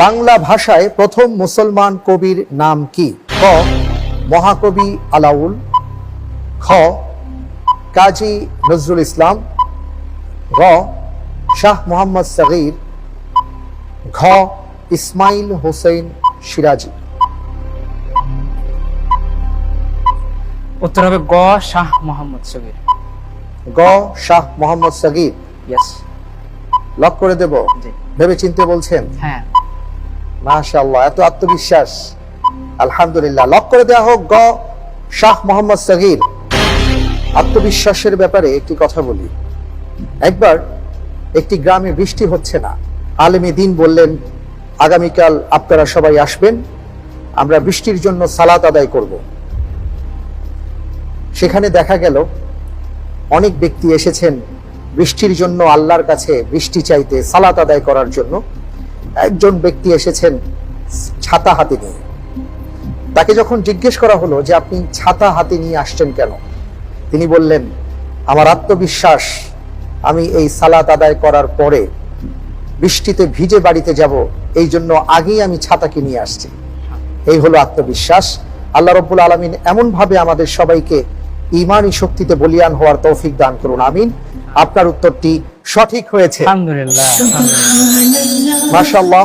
বাংলা ভাষায় প্রথম মুসলমান কবির নাম কি? ক মহাকবি আলাউল, খ কাজী নজরুল ইসলাম, গ শাহ মোহাম্মদ সগীর, ঘ ইসমাইল হোসেন সিরাজি। উত্তর হবে গ শাহ মোহাম্মদ সগীর। গ শাহ মোহাম্মদ সগীর। ইয়েস। লক করে দেব? জি। ভেবে চিন্তে বলছেন? হ্যাঁ। মাশাআল্লাহ, এত আত্মবিশ্বাস। আলহামদুলিল্লাহ, লক করে দেওয়া হোক গ শাহ মোহাম্মদ সগীর। আত্মবিশ্বাসের ব্যাপারে একটি কথা বলি। একবার একটি গ্রামে বৃষ্টি হচ্ছে না। আলেমে দ্বীন বললেন, আগামীকাল আপনারা সবাই আসবেন, আমরা বৃষ্টির জন্য সালাত আদায় করব। সেখানে দেখা গেল অনেক ব্যক্তি এসেছেন বৃষ্টির জন্য, আল্লাহর কাছে বৃষ্টি চাইতে, সালাত আদায় করার জন্য। একজন ব্যক্তি এসেছেন ছাতা হাতে নিয়ে। তাকে যখন জিজ্ঞেস করা হলো যে আপনি ছাতা হাতে নিয়ে আসছেন কেন, তিনি বললেন, আমার আত্মবিশ্বাস, আমি এই সালাত আদায় করার পরে বৃষ্টিতে ভিজে বাড়িতে যাব, এই জন্য আগেই আমি ছাতাকে নিয়ে আসছি। এই হলো আত্মবিশ্বাস। আল্লাহ রাব্বুল আলামিন এমন ভাবে আমাদের সবাইকে ঈমানি শক্তিতে বলিয়ান হওয়ার তৌফিক দান করুন, আমিন। আপনার উত্তরটি সঠিক হয়েছে। আলহামদুলিল্লাহ। মাশাআল্লাহ।